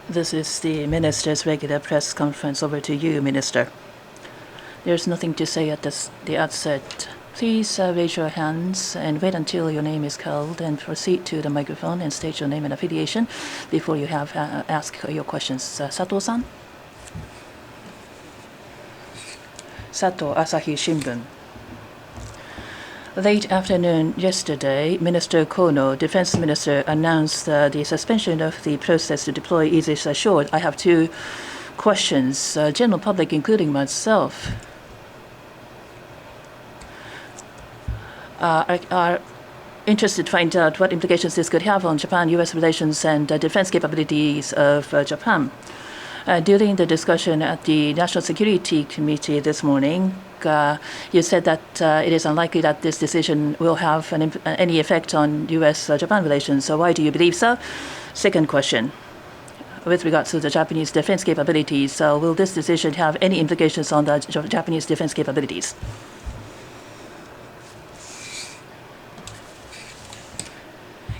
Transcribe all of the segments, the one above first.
This is the Minister's regular press conference. Over to you, Minister. There's nothing to say at the outset. Please raise your hands and wait until your name is called and proceed to the microphone and state your name and affiliation before you have ask your questions. Sato-san? Sato, Asahi Shimbun. Late afternoon yesterday, Minister Kono, Defense Minister, announced the suspension of the process to deploy Aegis Ashore. I have two questions. General public, including myself, are interested to find out what implications this could have on Japan-U.S. relations and defense capabilities of Japan. During the discussion at the National Security Committee this morning, you said that it is unlikely that this decision will have any effect on U.S.-Japan relations. So why do you believe so? Second question. With regards to the Japanese defense capabilities, will this decision have any implications on the Japanese defense capabilities?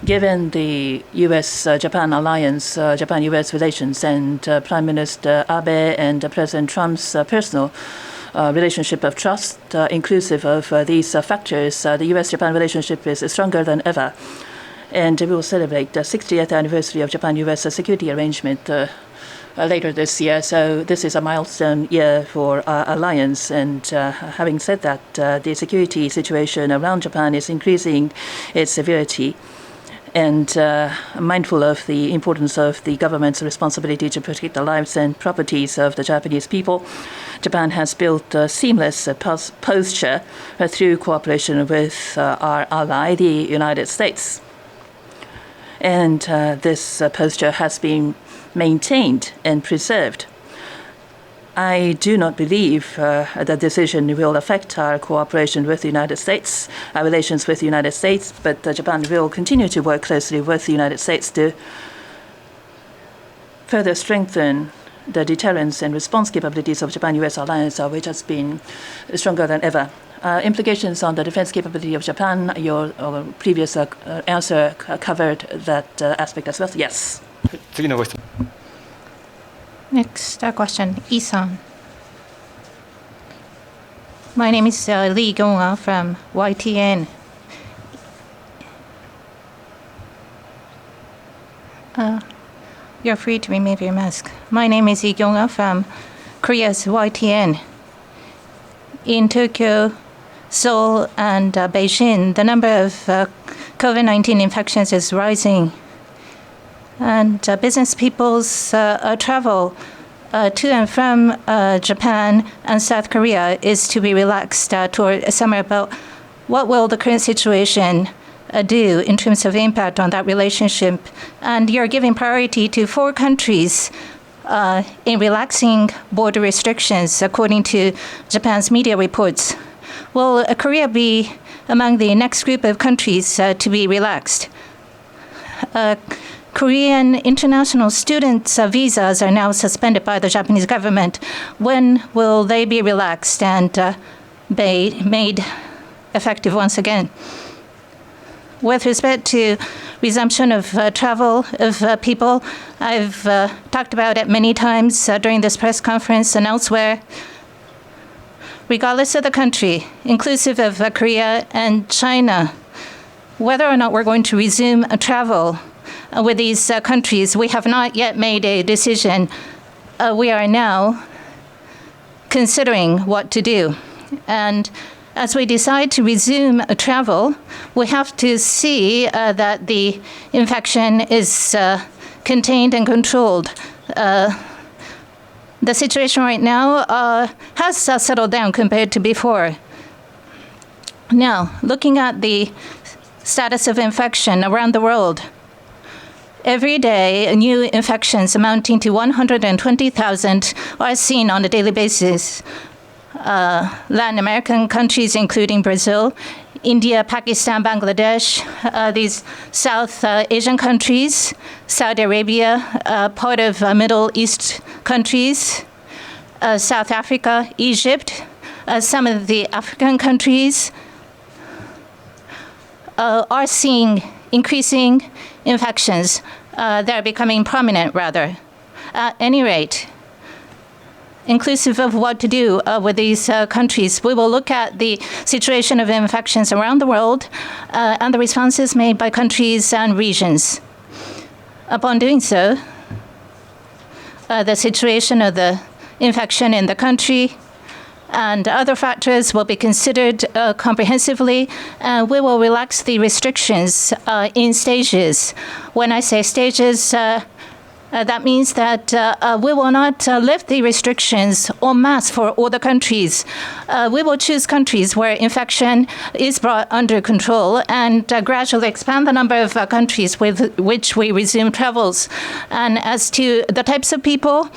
Given the U.S.-Japan alliance, Japan-U.S. relations, and Prime Minister Abe and President Trump's personal relationship of trust, inclusive of these factors, the U.S.-Japan relationship is stronger than ever. And we will celebrate the 60th anniversary of Japan-U.S. security arrangement later this year. So this is a milestone year for our alliance. And having said that, the security situation around Japan is increasing its severity. And mindful of the importance of the government's responsibility to protect the lives and properties of the Japanese people, Japan has built a seamless posture through cooperation with our ally, the United States. And this posture has been maintained and preserved. I do not believe the decision will affect our cooperation with the United States, our relations with the United States, but Japan will continue to work closely with the United States to further strengthen the deterrence and response capabilities of Japan-U.S. alliance, which has been stronger than ever. Implications on the defense capability of Japan, your previous answer covered that aspect as well. Yes. Next question, Isan. My name is Lee Gyeong-ah from YTN. You're free to remove your mask. My name is Lee Gyeong-ah from Korea's YTN. In Tokyo, Seoul, and Beijing, the number of COVID-19 infections is rising. And business people's travel to and from Japan and South Korea is to be relaxed toward summer. But what will the current situation do in terms of impact on that relationship? And you're giving priority to 4 countries in relaxing border restrictions, according to Japan's media reports. Will Korea be among the next group of countries to be relaxed? Korean international students' visas are now suspended by the Japanese government. When will they be relaxed and made effective once again? With respect to resumption of travel of people, I've talked about it many times during this press conference and elsewhere. Regardless of the country, inclusive of Korea and China, whether or not we're going to resume travel with these countries, we have not yet made a decision. We are now considering what to do. And as we decide to resume travel, we have to see that the infection is contained and controlled. The situation right now has settled down compared to before. Now, looking at the status of infection around the world, every day, new infections amounting to 120,000 are seen on a daily basis. Latin American countries, including Brazil, India, Pakistan, Bangladesh, these South Asian countries, Saudi Arabia, part of Middle East countries, South Africa, Egypt, some of the African countries are seeing increasing infections. They're becoming prominent, rather. At any rate, inclusive of what to do with these countries, we will look at the situation of infections around the world and the responses made by countries and regions. Upon doing so, the situation of the infection in the country and other factors will be considered comprehensively, and we will relax the restrictions in stages. When I say stages, that means that we will not lift the restrictions en masse for all the countries. We will choose countries where infection is brought under control and gradually expand the number of countries with which we resume travels. And as to the types of people,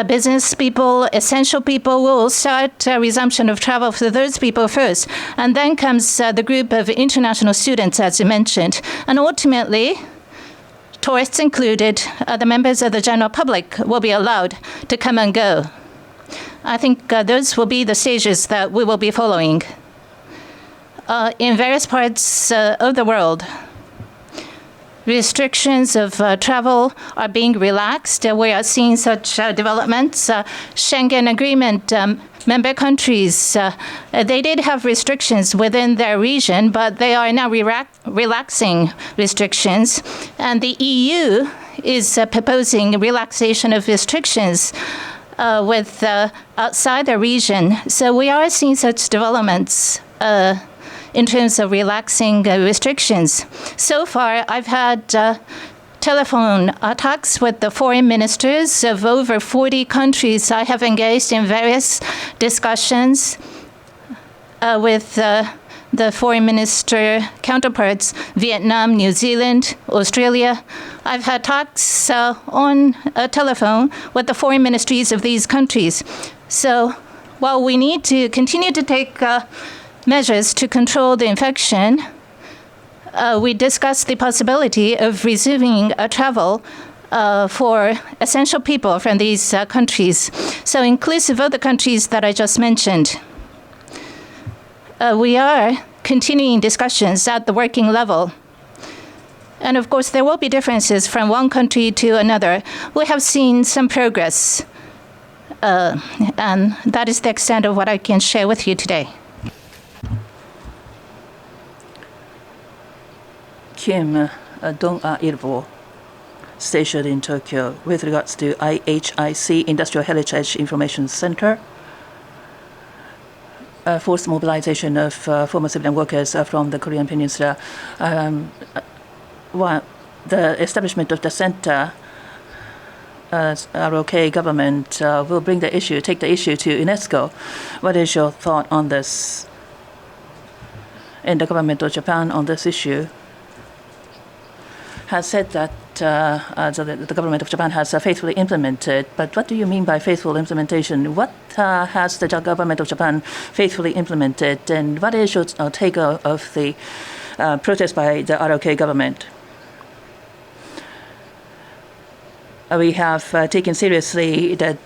business people, essential people, will start resumption of travel for those people first. And then comes the group of international students, as you mentioned. And ultimately, tourists included, the members of the general public will be allowed to come and go. I think those will be the stages that we will be following. In various parts of the world, restrictions of travel are being relaxed. We are seeing such developments. Schengen Agreement member countries, they did have restrictions within their region, but they are now relaxing restrictions. And the EU is proposing relaxation of restrictions with outside the region. So we are seeing such developments in terms of relaxing restrictions. So far, I've had telephone talks with the foreign ministers of over 40 countries. I have engaged in various discussions with the foreign minister counterparts, Vietnam, New Zealand, Australia. I've had talks on a telephone with the foreign ministries of these countries. So while we need to continue to take measures to control the infection, we discussed the possibility of resuming travel for essential people from these countries. So inclusive of the countries that I just mentioned, we are continuing discussions at the working level. And of course, there will be differences from one country to another. We have seen some progress, and that is the extent of what I can share with you today. Kim Dong-Ilbo, stationed in Tokyo, with regards to IHIC, Industrial Heritage Information Center, forced mobilization of former civilian workers from the Korean Peninsula. The establishment of the center, ROK government will take the issue to UNESCO. What is your thought on this? And the government of Japan on this issue has said that the government of Japan has faithfully implemented. But what do you mean by faithful implementation? What has the government of Japan faithfully implemented? And what is your take of the protest by the ROK government? We have taken seriously the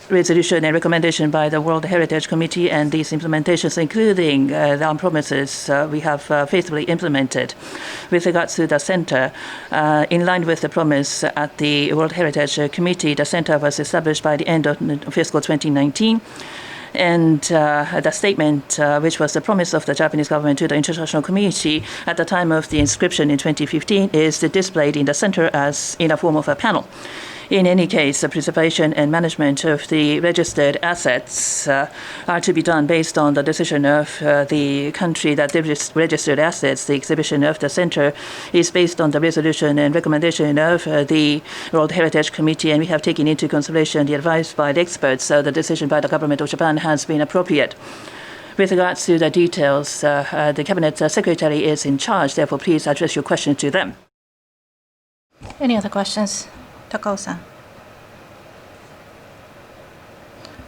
resolution and recommendation by the World Heritage Committee, and these implementations, including the promises, we have faithfully implemented. With regards to the center, in line with the promise at the World Heritage Committee, the center was established by the end of fiscal 2019. And the statement, which was the promise of the Japanese government to the international community at the time of the inscription in 2015, is displayed in the center as in a form of a panel. In any case, the preservation and management of the registered assets are to be done based on the decision of the country that registered assets. The exhibition of the center is based on the resolution and recommendation of the World Heritage Committee, and we have taken into consideration the advice by the experts. So the decision by the government of Japan has been appropriate. With regards to the details, the Cabinet Secretary is in charge. Therefore, please address your question to them. Any other questions? Takao-san.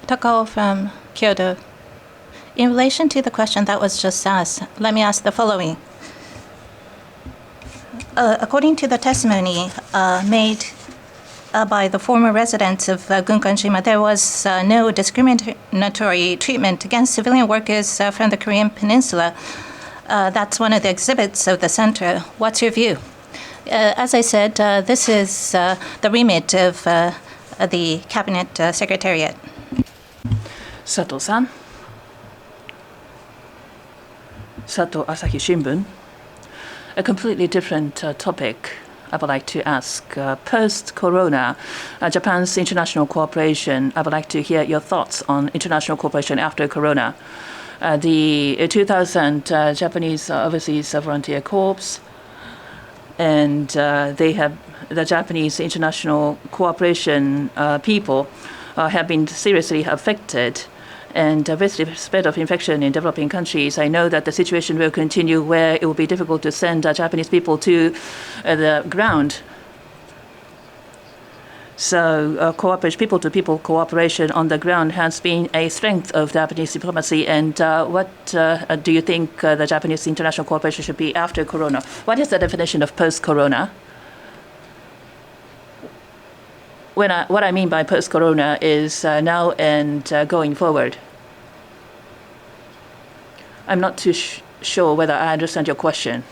Takao from Kyoto. In relation to the question that was just asked, let me ask the following. According to the testimony made by the former residents of Gunkanshima, there was no discriminatory treatment against civilian workers from the Korean Peninsula. That's one of the exhibits of the center. What's your view? As I said, this is the remit of the Cabinet Secretariat. Sato-san. Sato, Asahi Shimbun. A completely different topic I would like to ask. Post-corona, Japan's international cooperation, I would like to hear your thoughts on international cooperation after corona. The 2000 Japanese Overseas Volunteer Corps, and they have the Japanese international cooperation people have been seriously affected. And with the spread of infection in developing countries, I know that the situation will continue where it will be difficult to send Japanese people to the ground. So people-to-people cooperation on the ground has been a strength of Japanese diplomacy. And what do you think the Japanese international cooperation should be after Corona? What is the definition of post-Corona? What I mean by post-Corona is now and going forward. I'm not too sure whether I understand your question.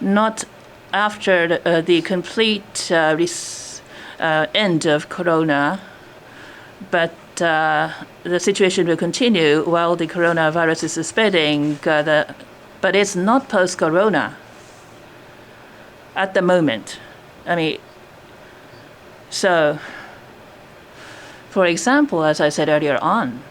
Not after the complete end of Corona, but the situation will continue while the coronavirus is spreading. But it's not post-Corona at the moment. I mean, so, for example, as I said earlier on,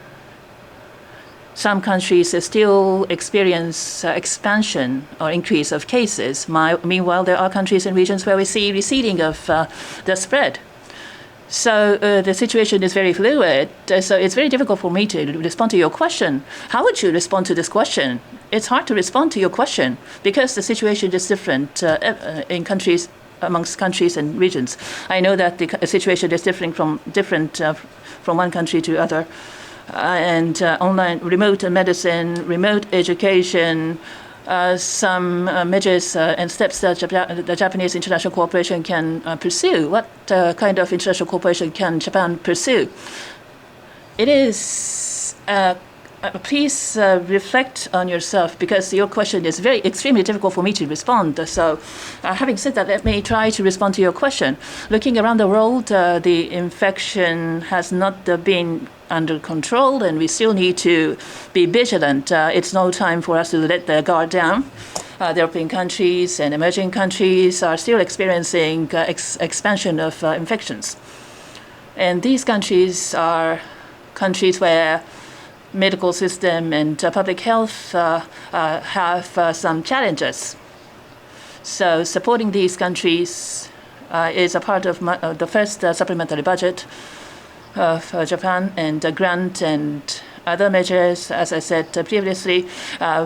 some countries still experience expansion or increase of cases. Meanwhile, there are countries and regions where we see receding of the spread. So the situation is very fluid. So it's very difficult for me to respond to your question. How would you respond to this question? It's hard to respond to your question because the situation is different in countries, amongst countries and regions. I know that the situation is different from one country to other. And online remote medicine, remote education, some measures and steps that the Japanese international cooperation can pursue. What kind of international cooperation can Japan pursue? It is, please reflect on yourself because your question is extremely difficult for me to respond. So having said that, let me try to respond to your question. Looking around the world, the infection has not been under control, and we still need to be vigilant. It's no time for us to let the guard down. Developing countries and emerging countries are still experiencing expansion of infections. And these countries are countries where medical system and public health have some challenges. So supporting these countries is a part of the first supplementary budget of Japan, and grant and other measures. As I said previously,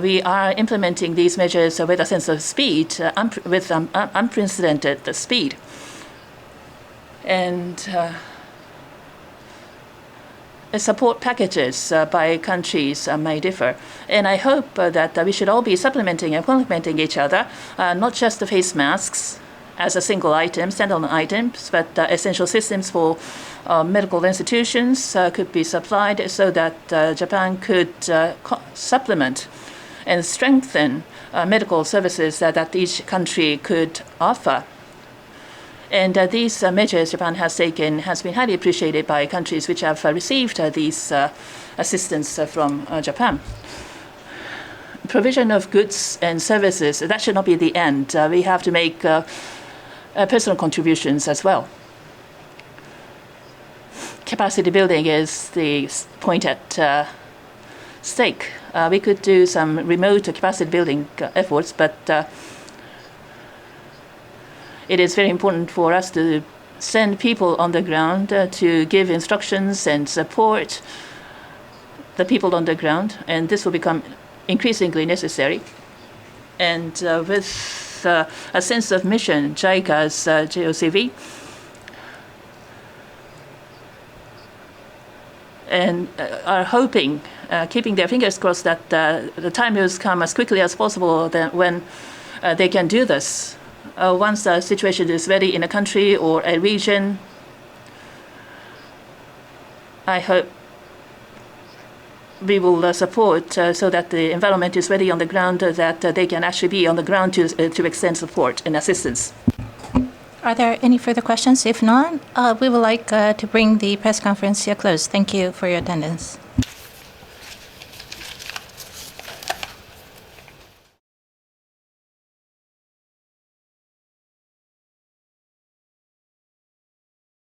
we are implementing these measures with a sense of speed, with unprecedented speed. And support packages by countries may differ. And I hope that we should all be supplementing and complementing each other, not just the face masks as a single item, standalone items, but essential systems for medical institutions could be supplied so that Japan could supplement and strengthen medical services that each country could offer. And these measures Japan has taken has been highly appreciated by countries which have received these assistance from Japan. Provision of goods and services, that should not be the end. We have to make personal contributions as well. Capacity building is the point at stake. We could do some remote capacity building efforts, but it is very important for us to send people on the ground to give instructions and support the people on the ground, and this will become increasingly necessary. And with a sense of mission, JICA's JOCV, and are hoping, keeping their fingers crossed that the time will come as quickly as possible when they can do this. Once the situation is ready in a country or a region, I hope we will support so that the environment is ready on the ground, that they can actually be on the ground to extend support and assistance. Are there any further questions? If not, we would like to bring the press conference to a close. Thank you for your attendance.